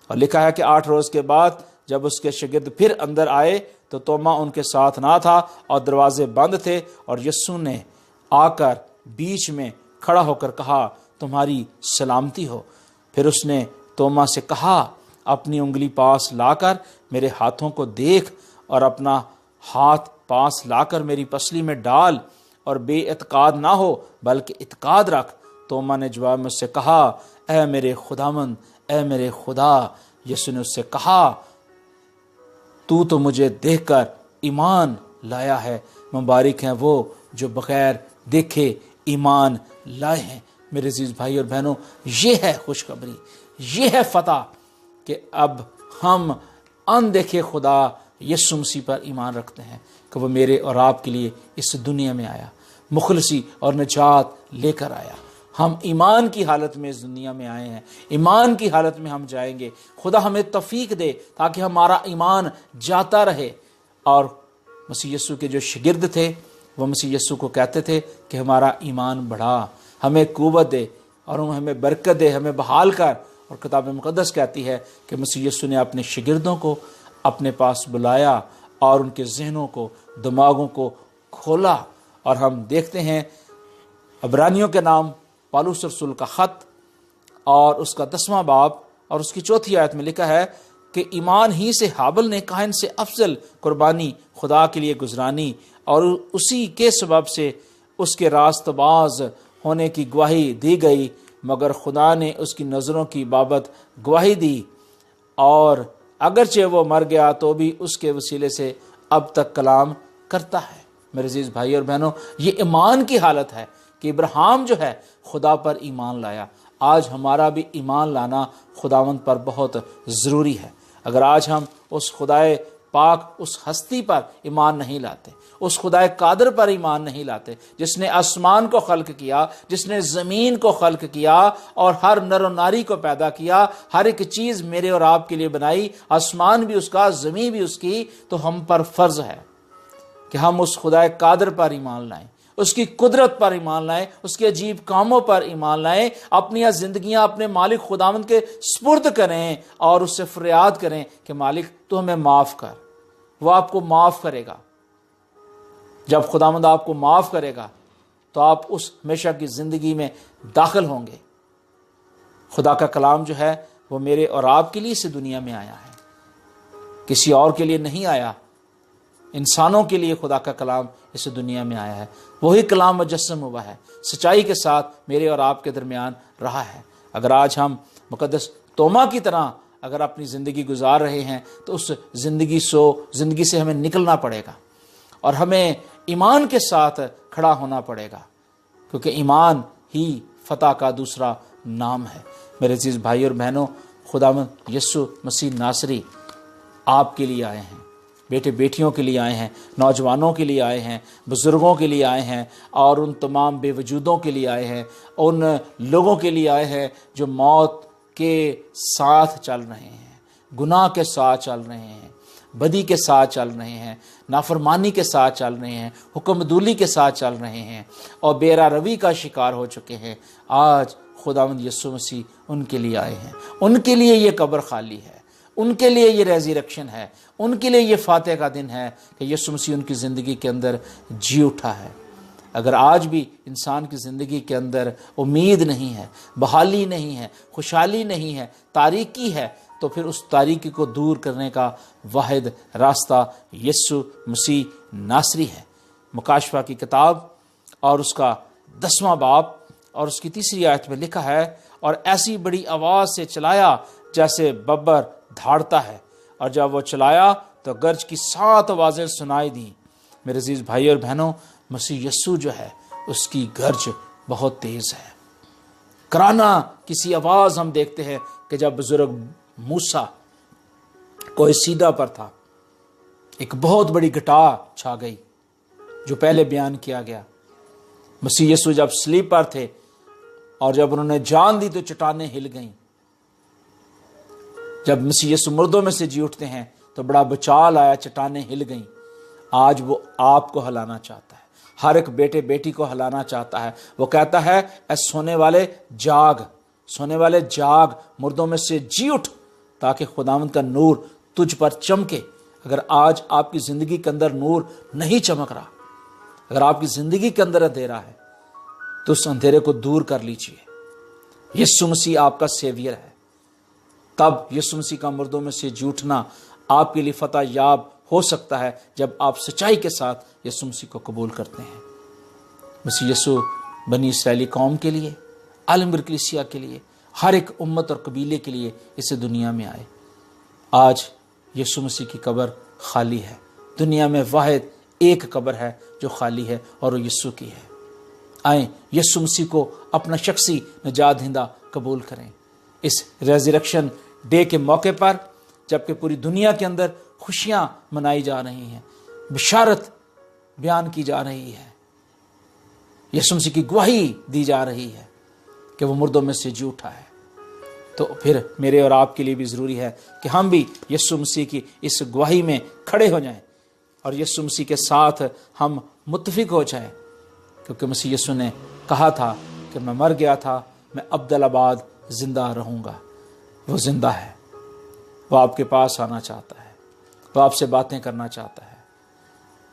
اور لکھا ہے کہ 8 روز کے بعد جب اس کے شاگرد پھر اندر آئے تو توما ان کے ساتھ نہ تھا اور دروازے بند تھے، اور یسوع نے آ کر بیچ میں کھڑا ہو کر کہا، تمہاری سلامتی ہو۔ پھر اس نے توما سے کہا، اپنی انگلی پاس لا کر میرے ہاتھوں کو دیکھ، اور اپنا ہاتھ پاس لا کر میری پسلی میں ڈال، اور بے اعتقاد نہ ہو بلکہ اعتقاد رکھ۔ توما نے جواب میں اس سے کہا، اے میرے خداوند، اے میرے خدا۔ یسوع نے اس سے کہا، تو مجھے دیکھ کر ایمان لایا ہے، مبارک ہیں وہ جو بغیر دیکھے ایمان لائے ہیں۔ میرے عزیز بھائی اور بہنوں، یہ ہے خوشخبری، یہ ہے فتح کہ اب ہم اندیکھے خدا یسوع مسیح پر ایمان رکھتے ہیں کہ وہ میرے اور آپ کے لیے اس دنیا میں آیا، مخلصی اور نجات لے کر آیا۔ ہم ایمان کی حالت میں اس دنیا میں آئے ہیں، ایمان کی حالت میں ہم جائیں گے۔ خدا ہمیں توفیق دے تاکہ ہمارا ایمان جاتا رہے۔ اور مسیح یسوع کے جو شاگرد تھے وہ مسیح یسوع کو کہتے تھے کہ ہمارا ایمان بڑھا، ہمیں قوت دے اور ہمیں برکت دے، ہمیں بحال کر۔ اور کتاب مقدس کہتی ہے کہ مسیح یسوع نے اپنے شاگردوں کو اپنے پاس بلایا اور ان کے ذہنوں کو، دماغوں کو کھولا۔ اور ہم دیکھتے ہیں عبرانیوں کے نام پالوس رسول کا خط اور اس کا 10واں باب اور اس کی 4 آیت میں لکھا ہے کہ ایمان ہی سے حابل نے کائن سے افضل قربانی خدا کے لیے گزرانی، اور اسی کے سبب سے اس کے راست باز ہونے کی گواہی دی گئی، مگر خدا نے اس کی نظروں کی بابت گواہی دی، اور اگرچہ وہ مر گیا تو بھی اس کے وسیلے سے اب تک کلام کرتا ہے۔ میرے عزیز بھائی اور بہنوں، یہ ایمان کی حالت ہے کہ ابراہیم جو ہے خدا پر ایمان لایا۔ آج ہمارا بھی ایمان لانا خداوند پر بہت ضروری ہے۔ اگر آج ہم اس خدائے پاک، اس ہستی پر ایمان نہیں لاتے، اس خدائے قادر پر ایمان نہیں لاتے جس نے آسمان کو خلق کیا، جس نے زمین کو خلق کیا اور ہر نر و ناری کو پیدا کیا، ہر ایک چیز میرے اور آپ کے لیے بنائی، آسمان بھی اس کا، زمین بھی اس کی، تو ہم پر فرض ہے کہ ہم اس خدائے قادر پر ایمان لائیں، اس کی قدرت پر ایمان لائیں، اس کے عجیب کاموں پر ایمان لائیں، اپنی زندگیاں اپنے مالک خداوند کے سپرد کریں اور اس سے فریاد کریں کہ مالک تو ہمیں معاف کر۔ وہ آپ کو معاف کرے گا۔ جب خداوند آپ کو معاف کرے گا تو آپ اس ہمیشہ کی زندگی میں داخل ہوں گے۔ خدا کا کلام جو ہے وہ میرے اور آپ کے لیے اس دنیا میں آیا ہے، کسی اور کے لیے نہیں آیا۔ انسانوں کے لیے خدا کا کلام اس دنیا میں آیا ہے۔ وہی کلام مجسم ہوا ہے، سچائی کے ساتھ میرے اور آپ کے درمیان رہا ہے۔ اگر آج ہم مقدس توما کی طرح اگر اپنی زندگی گزار رہے ہیں تو اس زندگی سے ہمیں نکلنا پڑے گا، اور ہمیں ایمان کے ساتھ کھڑا ہونا پڑے گا، کیونکہ ایمان ہی فتح کا دوسرا نام ہے۔ میرے عزیز بھائی اور بہنوں، خداوند یسوع مسیح ناصری آپ کے لیے آئے ہیں، بیٹے بیٹیوں کے لیے آئے ہیں، نوجوانوں کے لیے آئے ہیں، بزرگوں کے لیے آئے ہیں، اور ان تمام بے وجودوں کے لیے آئے ہیں، ان لوگوں کے لیے آئے ہیں جو موت کے ساتھ چل رہے ہیں، گناہ کے ساتھ چل رہے ہیں، بدی کے ساتھ چل رہے ہیں، نافرمانی کے ساتھ چل رہے ہیں، حکم دولی کے ساتھ چل رہے ہیں، اور بیرا روی کا شکار ہو چکے ہیں۔ آج خداوند یسوع مسیح ان کے لیے آئے ہیں، ان کے لیے یہ قبر خالی ہے، ان کے لیے یہ ریزریکشن ہے، ان کے لیے یہ فاتح کا دن ہے کہ یسوع مسیح ان کی زندگی کے اندر جی اٹھا ہے۔ اگر آج بھی انسان کی زندگی کے اندر امید نہیں ہے، بحالی نہیں ہے، خوشحالی نہیں ہے، تاریکی ہے، تو پھر اس تاریکی کو دور کرنے کا واحد راستہ یسوع مسیح ناصری ہے۔ مکاشفہ کی کتاب اور اس کا 10واں باب اور اس کی 3 آیت میں لکھا ہے، اور ایسی بڑی آواز سے چلایا جیسے ببر دھاڑتا ہے، اور جب وہ چلایا تو گرج کی 7 آوازیں سنائی دیں۔ میرے عزیز بھائی اور بہنوں، مسیح یسوع جو ہے اس کی گرج بہت تیز ہے۔ کرانا کسی آواز ہم دیکھتے ہیں کہ جب بزرگ موسیٰ کوہ سیدہ پر تھا، ایک بہت بڑی گھٹا چھا گئی جو پہلے بیان کیا گیا۔ مسیح یسوع جب صلیب پر تھے اور جب انہوں نے جان دی تو چٹانیں ہل گئیں۔ جب مسیح یسوع مردوں میں سے جی اٹھتے ہیں تو بڑا بچال آیا، چٹانیں ہل گئیں۔ آج وہ آپ کو ہلانا چاہتا ہے، ہر ایک بیٹے بیٹی کو ہلانا چاہتا ہے۔ وہ کہتا ہے، اے سونے والے جاگ، سونے والے جاگ، مردوں میں سے جی اٹھ تاکہ خداوند کا نور تجھ پر چمکے۔ اگر آج آپ کی زندگی کے اندر نور نہیں چمک رہا، اگر آپ کی زندگی کے اندر اندھیرا ہے، تو اس اندھیرے کو دور کر لیجئے۔ یسوع مسیح آپ کا سیویئر ہے۔ تب یسوع مسیح کا مردوں میں سے جی اٹھنا آپ کے لیے فتح یاب ہو سکتا ہے جب آپ سچائی کے ساتھ یسوع مسیح کو قبول کرتے ہیں۔ مسیح یسوع بنی اسرائیلی قوم کے لیے، عالمگیر کلیسیا کے لیے، ہر ایک امت اور قبیلے کے لیے اس دنیا میں آئے۔ آج یسوع مسیح کی قبر خالی ہے۔ دنیا میں واحد ایک قبر ہے جو خالی ہے، اور وہ یسوع کی ہے۔ آئیں یسوع مسیح کو اپنا شخصی نجات دہندہ قبول کریں۔ اس ریزریکشن ڈے کے موقع پر، جبکہ پوری دنیا کے اندر خوشیاں منائی جا رہی ہیں، بشارت بیان کی جا رہی ہے، یسوع مسیح کی گواہی دی جا رہی ہے کہ وہ مردوں میں سے جی اٹھا ہے، تو پھر میرے اور آپ کے لیے بھی ضروری ہے کہ ہم بھی یسوع مسیح کی اس گواہی میں کھڑے ہو جائیں اور یسوع مسیح کے ساتھ ہم متفق ہو جائیں، کیونکہ مسیح یسوع نے کہا تھا کہ میں مر گیا تھا، میں ابدالآباد زندہ رہوں گا۔ وہ زندہ ہے، وہ آپ کے پاس آنا چاہتا ہے، وہ آپ سے باتیں کرنا چاہتا ہے،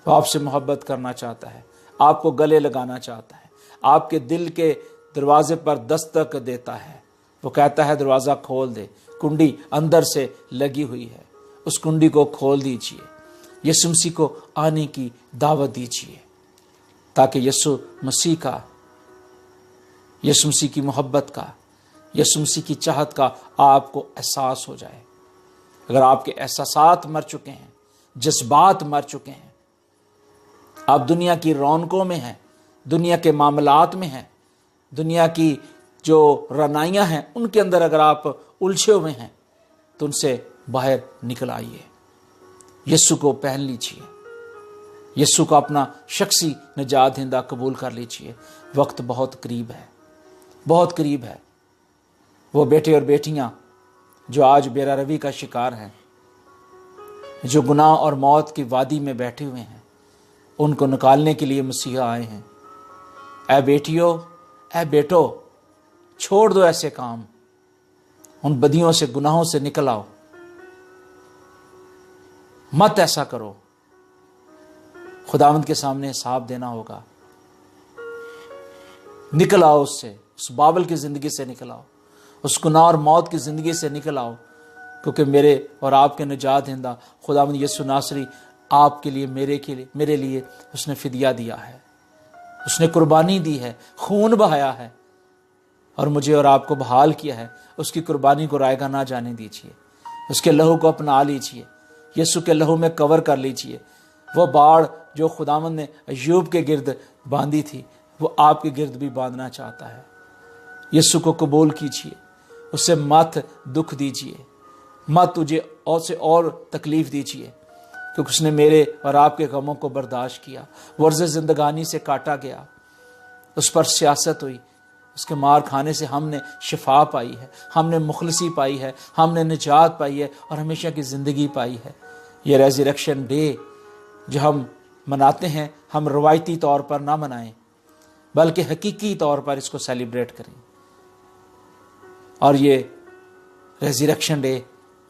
وہ آپ سے محبت کرنا چاہتا ہے، آپ کو گلے لگانا چاہتا ہے، آپ کے دل کے دروازے پر دستک دیتا ہے۔ وہ کہتا ہے دروازہ کھول دے، کنڈی اندر سے لگی ہوئی ہے، اس کنڈی کو کھول دیجئے، یسوع مسیح کو آنے کی دعوت دیجئے، تاکہ یسوع مسیح کا، یسوع مسیح کی محبت کا، یسوع مسیح کی چاہت کا آپ کو احساس ہو جائے۔ اگر آپ کے احساسات مر چکے ہیں، جذبات مر چکے ہیں، آپ دنیا کی رونقوں میں ہیں، دنیا کے معاملات میں ہیں، دنیا کی جو رعنائیاں ہیں ان کے اندر اگر آپ الجھے ہوئے ہیں، تو ان سے باہر نکل آئیے، یسوع کو پہن لیجئے، یسوع کو اپنا شخصی نجات دہندہ قبول کر لیجئے۔ وقت بہت قریب ہے، بہت قریب ہے۔ وہ بیٹے اور بیٹیاں جو آج بیرا روی کا شکار ہیں، جو گناہ اور موت کی وادی میں بیٹھے ہوئے ہیں، ان کو نکالنے کے لیے مسیح آئے ہیں۔ اے بیٹیوں، اے بیٹو، چھوڑ دو ایسے کام، ان بدیوں سے، گناہوں سے نکل آؤ، مت ایسا کرو، خداوند کے سامنے حساب دینا ہوگا۔ نکل آؤ اس سے، اس بابل کی زندگی سے نکل آؤ، اس گناہ اور موت کی زندگی سے نکل آؤ، کیونکہ میرے اور آپ کے نجات دہندہ خداوند یسوع ناصری آپ کے لیے، میرے لیے اس نے فدیہ دیا ہے، اس نے قربانی دی ہے، خون بہایا ہے، اور مجھے اور آپ کو بحال کیا ہے۔ اس کی قربانی کو رائگاں نہ جانے دیجیے، اس کے لہو کو اپنا لیجیے، یسوع کے لہو میں کور کر لیجیے۔ وہ باڑ جو خداوند نے ایوب کے گرد باندھی تھی، وہ آپ کے گرد بھی باندھنا چاہتا ہے۔ یسوع کو قبول کیجیے، اسے مت دکھ دیجیے، مت تجھے اور تکلیف دیجیے، کیونکہ اس نے میرے اور آپ کے غموں کو برداشت کیا۔ ورز زندگانی سے کاٹا گیا، اس پر سیاست ہوئی، اس کے مار کھانے سے ہم نے شفا پائی ہے، ہم نے مخلصی پائی ہے، ہم نے نجات پائی ہے اور ہمیشہ کی زندگی پائی ہے۔ یہ ریزریکشن ڈے جو ہم مناتے ہیں، ہم روایتی طور پر نہ منائیں، بلکہ حقیقی طور پر اس کو سیلیبریٹ کریں۔ اور یہ ریزریکشن ڈے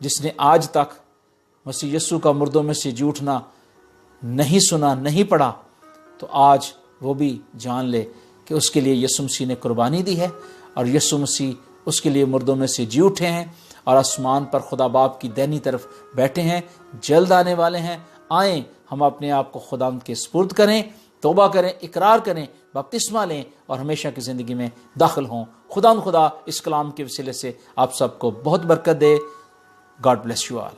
جس نے آج تک مسیح یسوع کا مردوں میں سے جی اٹھنا نہیں سنا، نہیں پڑھا، تو آج وہ بھی جان لے کہ اس کے لیے یسوع مسیح نے قربانی دی ہے، اور یسوع مسیح اس کے لیے مردوں میں سے جی اٹھے ہیں اور آسمان پر خدا باپ کی دہنی طرف بیٹھے ہیں، جلد آنے والے ہیں۔ آئیں ہم اپنے آپ کو خدا کے سپرد کریں، توبہ کریں، اقرار کریں، بپتسمہ لیں اور ہمیشہ کی زندگی میں داخل ہوں۔ خدا اس کلام کے وسیلے سے آپ سب کو بہت برکت دے۔ God bless you all.